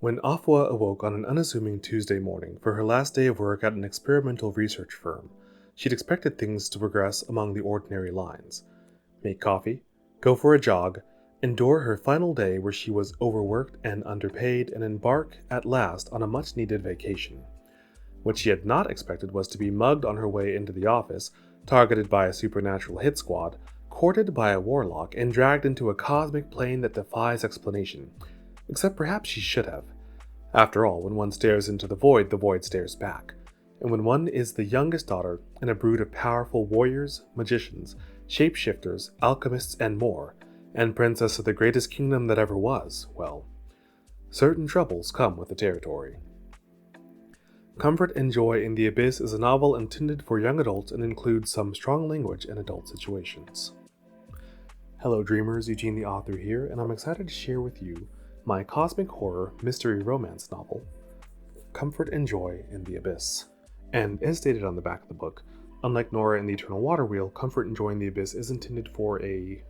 When Afua awoke on an unassuming Tuesday morning for her last day of work at an experimental research firm, she'd expected things to progress along the ordinary lines. Make coffee, go for a jog, endure her final day where she was overworked and underpaid, and embark at last on a much-needed vacation. What she had not expected was to be mugged on her way into the office, targeted by a supernatural hit squad, courted by a warlock, and dragged into a cosmic plane that defies explanation. Except perhaps she should have. After all, when one stares into the void stares back. And when one is the youngest daughter in a brood of powerful warriors, magicians, shapeshifters, alchemists, and more, and princess of the greatest kingdom that ever was, well, certain troubles come with the territory. Comfort and Joy in the Abyss is a novel intended for young adults and includes some strong language in adult situations. Hello dreamers, Eugene the author here, and I'm excited to share with you my cosmic horror mystery romance novel, Comfort and Joy in the Abyss. And as stated on the back of the book, unlike Nora and the Eternal Water Wheel, Comfort and Joy in the Abyss is intended for a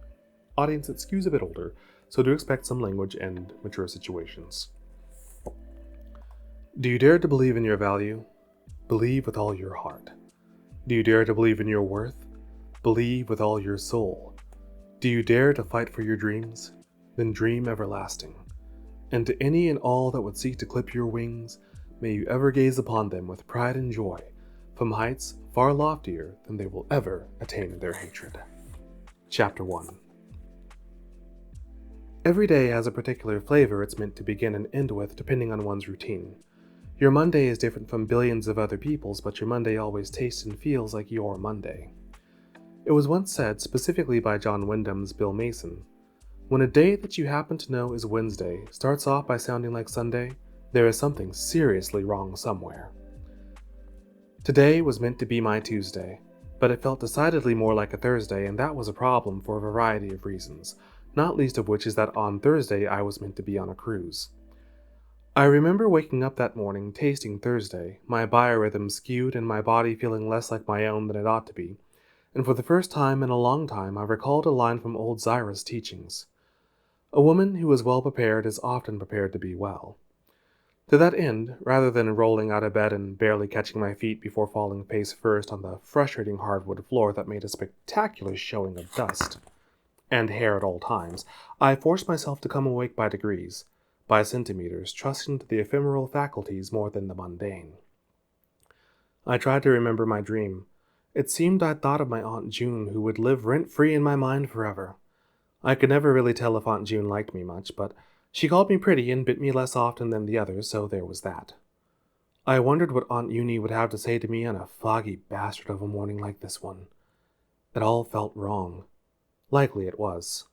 audience that skews a bit older, so do expect some language and mature situations. Do you dare to believe in your value? Believe with all your heart. Do you dare to believe in your worth? Believe with all your soul. Do you dare to fight for your dreams? Then dream everlasting. And to any and all that would seek to clip your wings, may you ever gaze upon them with pride and joy, from heights far loftier than they will ever attain in their hatred. Chapter 1. Every day has a particular flavor it's meant to begin and end with depending on one's routine. Your Monday is different from billions of other people's, but your Monday always tastes and feels like your Monday. It was once said, specifically by John Wyndham's Bill Mason, when a day that you happen to know is Wednesday starts off by sounding like Sunday, there is something seriously wrong somewhere. Today was meant to be my Tuesday, but it felt decidedly more like a Thursday, and that was a problem for a variety of reasons, not least of which is that on Thursday I was meant to be on a cruise. I remember waking up that morning, tasting Thursday, my biorhythm skewed and my body feeling less like my own than it ought to be, and for the first time in a long time I recalled a line from old Zyra's teachings. A woman who is well prepared is often prepared to be well. To that end, rather than rolling out of bed and barely catching my feet before falling face first on the frustrating hardwood floor that made a spectacular showing of dust and hair at all times, I forced myself to come awake by degrees, by centimeters, trusting to the ephemeral faculties more than the mundane. I tried to remember my dream. It seemed I'd thought of my Aunt June, who would live rent-free in my mind forever. I could never really tell if Aunt June liked me much, but she called me pretty and bit me less often than the others, so there was that. I wondered what Aunt Eunie would have to say to me on a foggy bastard of a morning like this one. It all felt wrong. Likely it was.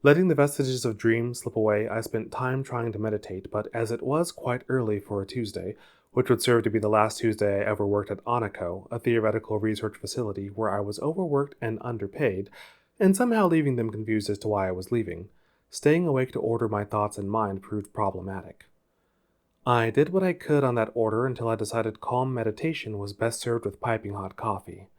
Letting the vestiges of dreams slip away, I spent time trying to meditate, but as it was quite early for a Tuesday, which would serve to be the last Tuesday I ever worked at Onico, a theoretical research facility where I was overworked and underpaid, and somehow leaving them confused as to why I was leaving, staying awake to order my thoughts and mind proved problematic. I did what I could on that order until I decided calm meditation was best served with piping hot coffee.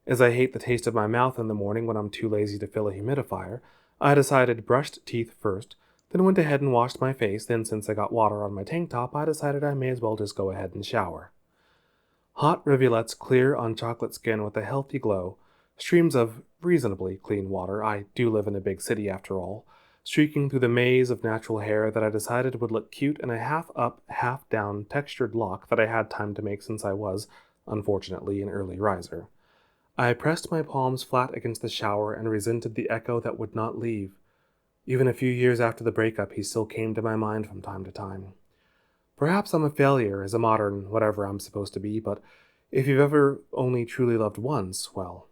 As I hate the taste of my mouth in the morning when I'm too lazy to fill a humidifier, I decided brushed teeth first, then went ahead and washed my face, then since I got water on my tank top, I decided I may as well just go ahead and shower. Hot rivulets clear on chocolate skin with a healthy glow, streams of reasonably clean water, I do live in a big city after all, streaking through the maze of natural hair that I decided would look cute in a half-up, half-down textured lock that I had time to make since I was, unfortunately, an early riser. I pressed my palms flat against the shower and resented the echo that would not leave. Even a few years after the breakup, he still came to my mind from time to time. Perhaps I'm a failure as a modern whatever I'm supposed to be, but if you've ever only truly loved once, well,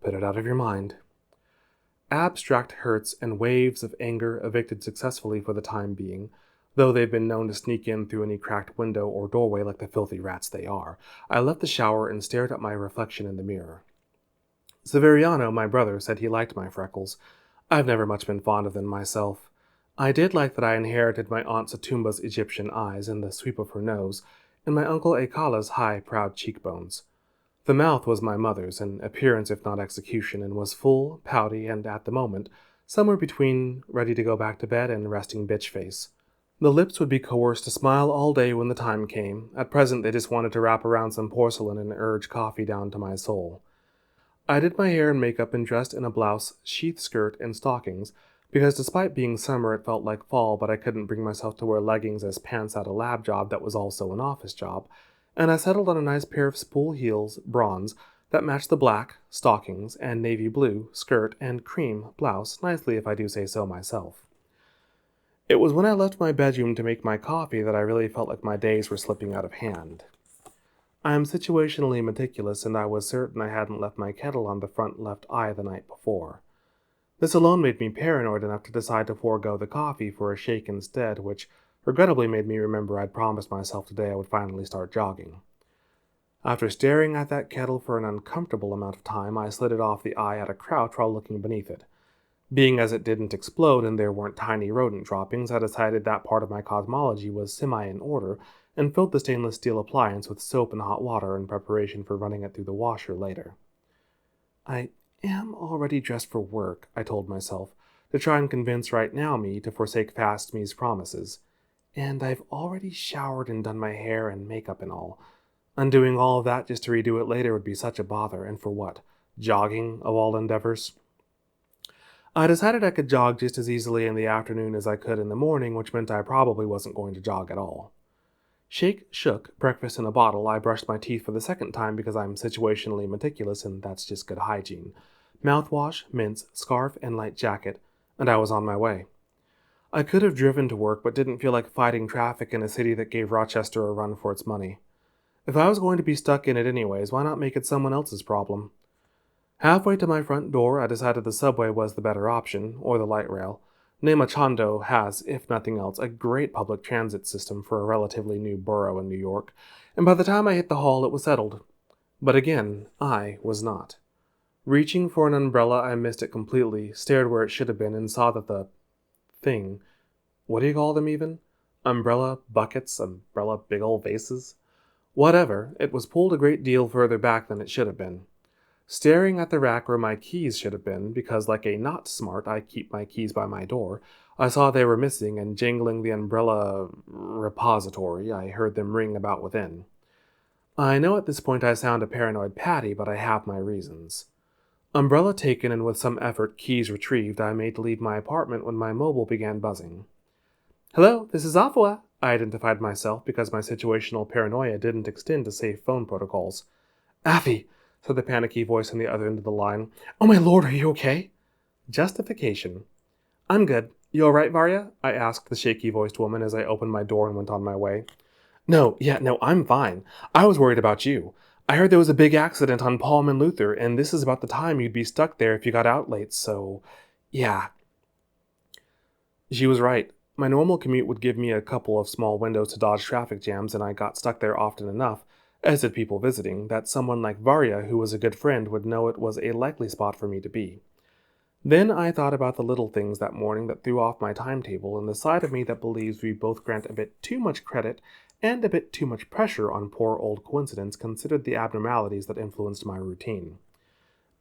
put it out of your mind. Abstract hurts and waves of anger evicted successfully for the time being, though they've been known to sneak in through any cracked window or doorway like the filthy rats they are. I left the shower and stared at my reflection in the mirror. Severiano, my brother, said he liked my freckles. I've never much been fond of them myself. I did like that I inherited my Aunt Satumba's Egyptian eyes and the sweep of her nose, and my Uncle Ekala's high, proud cheekbones. The mouth was my mother's, in appearance if not execution, and was full, pouty, and, at the moment, somewhere between ready to go back to bed and resting bitch face. The lips would be coerced to smile all day when the time came. At present, they just wanted to wrap around some porcelain and urge coffee down to my soul. I did my hair and makeup and dressed in a blouse, sheath skirt, and stockings, because despite being summer, it felt like fall, but I couldn't bring myself to wear leggings as pants at a lab job that was also an office job, and I settled on a nice pair of spool heels, bronze, that matched the black, stockings, and navy blue, skirt, and cream, blouse, nicely if I do say so myself. It was when I left my bedroom to make my coffee that I really felt like my days were slipping out of hand. I am situationally meticulous, and I was certain I hadn't left my kettle on the front left eye the night before. This alone made me paranoid enough to decide to forego the coffee for a shake instead, which regrettably made me remember I'd promised myself today I would finally start jogging. After staring at that kettle for an uncomfortable amount of time, I slid it off the eye at a crouch while looking beneath it. Being as it didn't explode and there weren't tiny rodent droppings, I decided that part of my cosmology was semi-in order and filled the stainless steel appliance with soap and hot water in preparation for running it through the washer later. I am already dressed for work, I told myself, to try and convince right now me to forsake fast me's promises. And I've already showered and done my hair and makeup and all. Undoing all of that just to redo it later would be such a bother, and for what? Jogging, of all endeavors? I decided I could jog just as easily in the afternoon as I could in the morning, which meant I probably wasn't going to jog at all. Shake, shook, breakfast in a bottle, I brushed my teeth for the second time because I'm situationally meticulous and that's just good hygiene. Mouthwash, mints, scarf, and light jacket, and I was on my way. I could have driven to work, but didn't feel like fighting traffic in a city that gave Rochester a run for its money. If I was going to be stuck in it anyways, why not make it someone else's problem? Halfway to my front door, I decided the subway was the better option, or the light rail. Nemachando has, if nothing else, a great public transit system for a relatively new borough in New York, and by the time I hit the hall it was settled. But again, I was not. Reaching for an umbrella, I missed it completely, stared where it should have been, and saw that the thing, what do you call them even? Umbrella buckets, umbrella big old vases? Whatever, it was pulled a great deal further back than it should have been. Staring at the rack where my keys should have been, because like a not smart I keep my keys by my door, I saw they were missing, and jangling the umbrella repository, I heard them ring about within. I know at this point I sound a paranoid Patty, but I have my reasons. Umbrella taken and with some effort keys retrieved, I made to leave my apartment when my mobile began buzzing. Hello, this is Afua, I identified myself because my situational paranoia didn't extend to safe phone protocols. Affy, said the panicky voice on the other end of the line. Oh my lord, are you okay? Justification. I'm good. You alright, Varya? I asked the shaky-voiced woman as I opened my door and went on my way. No, I'm fine. I was worried about you. I heard there was a big accident on Palm and Luther, and this is about the time you'd be stuck there if you got out late, so... yeah. She was right. My normal commute would give me a couple of small windows to dodge traffic jams, and I got stuck there often enough, as did people visiting, that someone like Varya, who was a good friend, would know it was a likely spot for me to be. Then I thought about the little things that morning that threw off my timetable, and the side of me that believes we both grant a bit too much credit and a bit too much pressure on poor old coincidence considered the abnormalities that influenced my routine.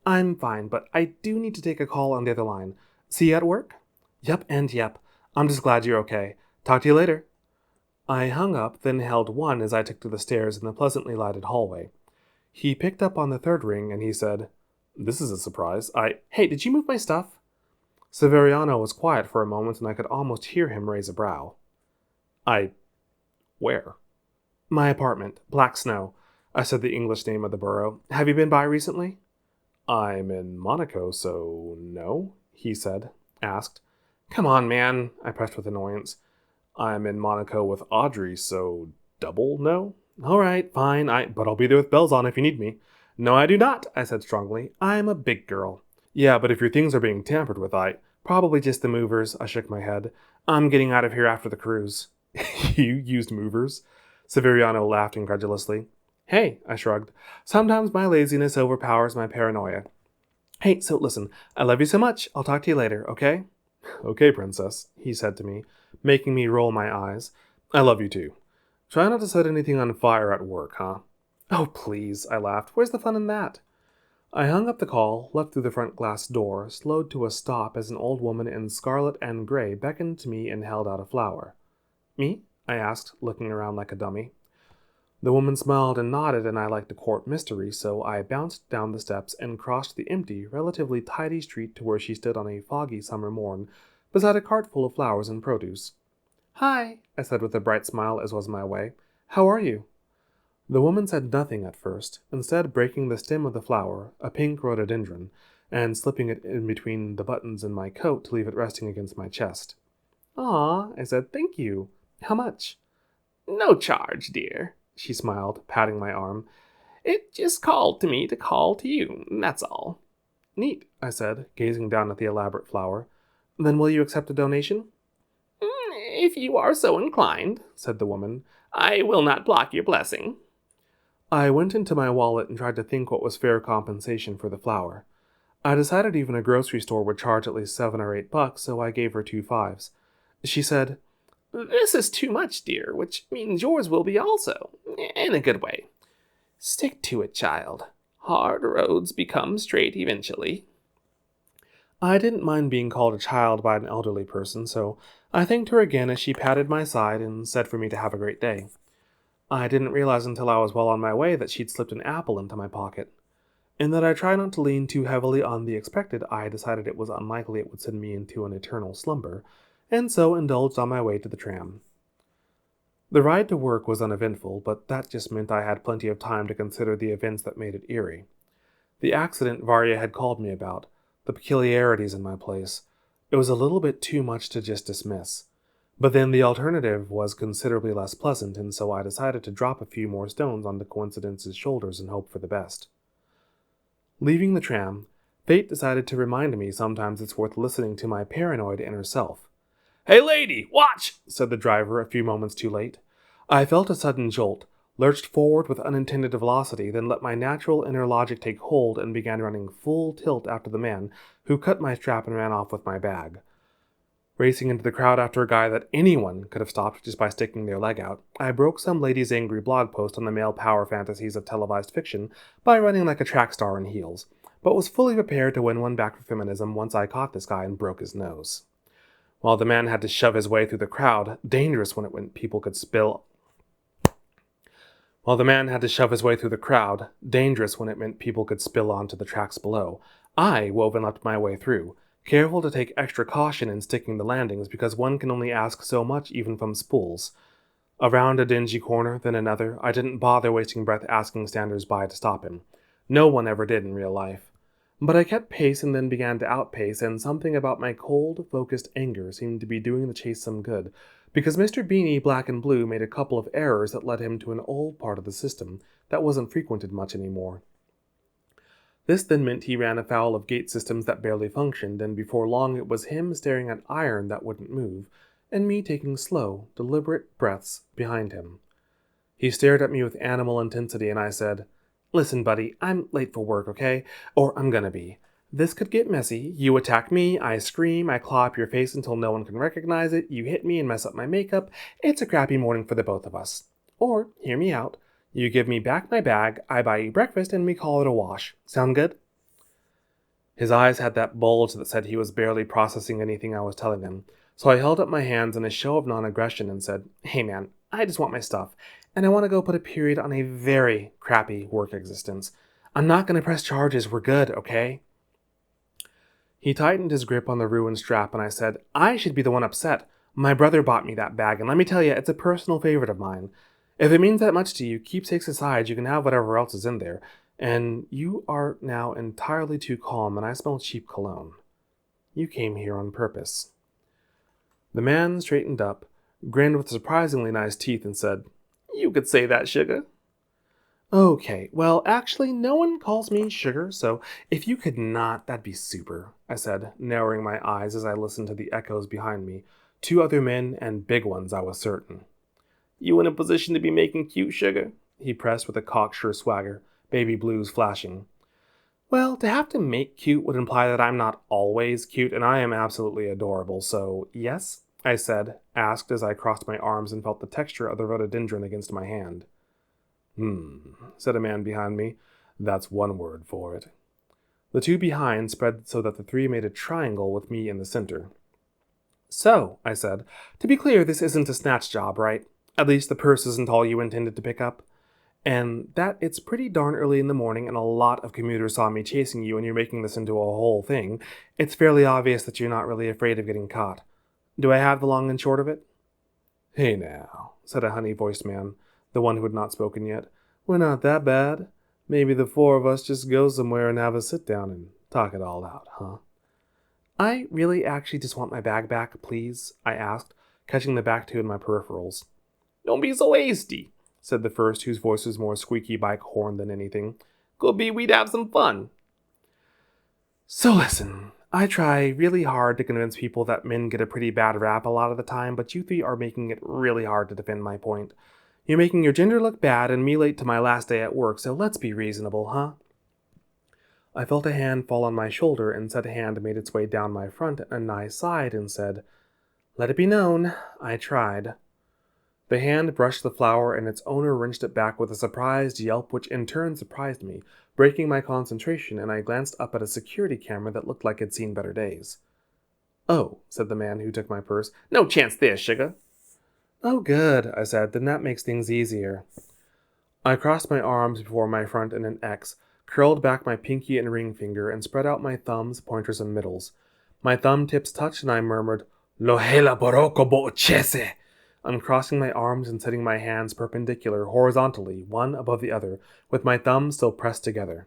I'm fine, but I do need to take a call on the other line. See you at work? Yep and yep. I'm just glad you're okay. Talk to you later. I hung up, then held one as I took to the stairs in the pleasantly lighted hallway. He picked up on the third ring, and he said, This is a surprise. Hey, did you move my stuff? Severiano was quiet for a moment, and I could almost hear him raise a brow. Where? My apartment, Black Snow. I said the English name of the borough. Have you been by recently? I'm in Monaco, so no, he said, asked. Come on, man, I pressed with annoyance. I'm in Monaco with Audrey, so double no? All right, fine, but I'll be there with bells on if you need me. No, I do not, I said strongly. I'm a big girl. Yeah, but if your things are being tampered with, probably just the movers, I shook my head. I'm getting out of here after the cruise. You used movers? Severiano laughed incredulously. Hey, I shrugged. Sometimes my laziness overpowers my paranoia. Hey, so listen, I love you so much. I'll talk to you later, okay? Okay, princess, he said to me, making me roll my eyes. I love you too. Try not to set anything on fire at work, huh? Oh, please, I laughed. Where's the fun in that? I hung up the call, left through the front glass door, slowed to a stop as an old woman in scarlet and gray beckoned to me and held out a flower. Me? I asked, looking around like a dummy. The woman smiled and nodded, and I liked to court mystery, so I bounced down the steps and crossed the empty, relatively tidy street to where she stood on a foggy summer morn, beside a cart full of flowers and produce. "Hi," I said with a bright smile, as was my way. "How are you?" The woman said nothing at first, instead breaking the stem of the flower, a pink rhododendron, and slipping it in between the buttons in my coat to leave it resting against my chest. "Ah," I said, "thank you. How much?" No charge, dear, she smiled, patting my arm. It just called to me to call to you, that's all. "Neat," I said, gazing down at the elaborate flower. "Then will you accept a donation?" If you are so inclined, said the woman, I will not block your blessing. I went into my wallet and tried to think what was fair compensation for the flower. I decided even a grocery store would charge at least $7 or $8, so I gave her 2 5s. She said, This is too much, dear, which means yours will be also, in a good way. Stick to it, child. Hard roads become straight eventually. I didn't mind being called a child by an elderly person, so I thanked her again as she patted my side and said for me to have a great day. I didn't realize until I was well on my way that she'd slipped an apple into my pocket. And that I try not to lean too heavily on the expected, I decided it was unlikely it would send me into an eternal slumber, and so indulged on my way to the tram. The ride to work was uneventful, but that just meant I had plenty of time to consider the events that made it eerie. The accident Varya had called me about, the peculiarities in my place. It was a little bit too much to just dismiss. But then the alternative was considerably less pleasant, and so I decided to drop a few more stones onto coincidence's shoulders and hope for the best. Leaving the tram, fate decided to remind me sometimes it's worth listening to my paranoid inner self. "Hey lady, watch!" said the driver a few moments too late. I felt a sudden jolt, lurched forward with unintended velocity, then let my natural inner logic take hold and began running full tilt after the man who cut my strap and ran off with my bag. Racing into the crowd after a guy that anyone could have stopped just by sticking their leg out, I broke some lady's angry blog post on the male power fantasies of televised fiction by running like a track star in heels, but was fully prepared to win one back for feminism once I caught this guy and broke his nose. While the man had to shove his way through the crowd, dangerous when it meant people could spill onto the tracks below, I wove and leapt my way through, careful to take extra caution in sticking the landings because one can only ask so much even from spools. Around a dingy corner, then another, I didn't bother wasting breath asking standers-by to stop him. No one ever did in real life. But I kept pace and then began to outpace, and something about my cold, focused anger seemed to be doing the chase some good, because Mr. Beanie Black and Blue made a couple of errors that led him to an old part of the system that wasn't frequented much anymore. This then meant he ran afoul of gate systems that barely functioned, and before long it was him staring at iron that wouldn't move, and me taking slow, deliberate breaths behind him. He stared at me with animal intensity, and I said, "Listen, buddy, I'm late for work, okay? Or I'm gonna be. This could get messy. You attack me, I scream, I claw up your face until no one can recognize it, you hit me and mess up my makeup. It's a crappy morning for the both of us. Or, hear me out. You give me back my bag, I buy you breakfast, and we call it a wash. Sound good?" His eyes had that bulge that said he was barely processing anything I was telling him, so I held up my hands in a show of non-aggression and said, "Hey man, I just want my stuff, and I want to go put a period on a very crappy work existence. I'm not going to press charges, we're good, okay?" He tightened his grip on the ruined strap, and I said, "I should be the one upset. My brother bought me that bag, and let me tell you, it's a personal favorite of mine. If it means that much to you, keepsakes aside, you can have whatever else is in there. And you are now entirely too calm, and I smell cheap cologne. You came here on purpose." The man straightened up, grinned with surprisingly nice teeth, and said, "You could say that, sugar." "Okay, well, actually, no one calls me sugar, so if you could not, that'd be super," I said, narrowing my eyes as I listened to the echoes behind me. 2 other men, and big ones, I was certain. "You in a position to be making cute, sugar?" he pressed with a cocksure swagger, baby blues flashing. Well, to have to make cute would imply that I'm not always cute, and I am absolutely adorable, so yes, I said, asked as I crossed my arms and felt the texture of the rhododendron against my hand. Said a man behind me. "That's one word for it." The 2 behind spread so that the 3 made a triangle with me in the center. So, I said, to be clear, this isn't a snatch job, right? At least the purse isn't all you intended to pick up. And that it's pretty darn early in the morning and a lot of commuters saw me chasing you and you're making this into a whole thing, it's fairly obvious that you're not really afraid of getting caught. Do I have the long and short of it? Hey now, said a honey-voiced man, the one who had not spoken yet. We're not that bad. Maybe the four of us just go somewhere and have a sit-down and talk it all out, huh? I really actually just want my bag back, please, I asked, catching the back two in my peripherals. Don't be so hasty, said the first, whose voice was more squeaky bike horn than anything. Could be we'd have some fun. So listen, I try really hard to convince people that men get a pretty bad rap a lot of the time, but you three are making it really hard to defend my point. You're making your gender look bad and me late to my last day at work, so let's be reasonable, huh? I felt a hand fall on my shoulder, and said hand made its way down my front and nigh side and said, Let it be known, I tried. The hand brushed the flower and its owner wrenched it back with a surprised yelp which in turn surprised me, breaking my concentration, and I glanced up at a security camera that looked like it'd seen better days. Oh, said the man who took my purse. No chance there, sugar. Oh, good, I said. Then that makes things easier. I crossed my arms before my front in an X, curled back my pinky and ring finger, and spread out my thumbs, pointers, and middles. My thumb tips touched, and I murmured, Lohela boroko bo chese, uncrossing my arms and setting my hands perpendicular, horizontally, one above the other, with my thumbs still pressed together.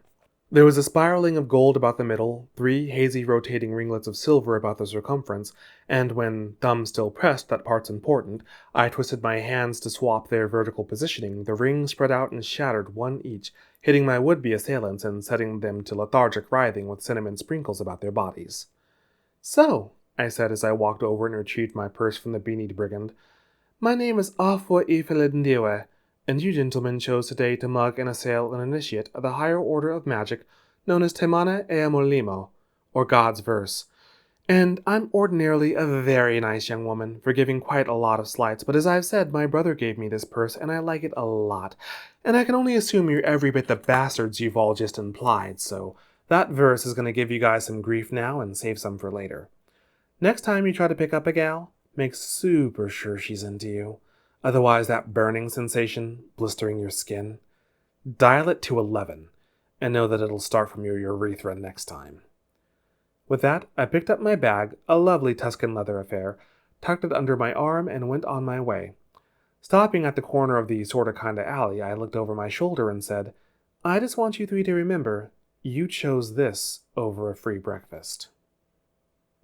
There was a spiraling of gold about the middle, 3 hazy rotating ringlets of silver about the circumference, and when, thumb still pressed, that part's important, I twisted my hands to swap their vertical positioning, the rings spread out and shattered, one each, hitting my would-be assailants and setting them to lethargic writhing with cinnamon sprinkles about their bodies. So, I said as I walked over and retrieved my purse from the beanied brigand, my name is Afua Ifelendiwe, and you gentlemen chose today to mug and assail an initiate of the higher order of magic known as Temana Eamolimo, or God's Verse. And I'm ordinarily a very nice young woman, forgiving quite a lot of slights, but as I've said, my brother gave me this purse, and I like it a lot. And I can only assume you're every bit the bastards you've all just implied, so that verse is going to give you guys some grief now and save some for later. Next time you try to pick up a gal, make super sure she's into you. Otherwise, that burning sensation, blistering your skin, dial it to 11, and know that it'll start from your urethra next time. With that, I picked up my bag, a lovely Tuscan leather affair, tucked it under my arm, and went on my way. Stopping at the corner of the sorta kinda alley, I looked over my shoulder and said, I just want you three to remember, you chose this over a free breakfast.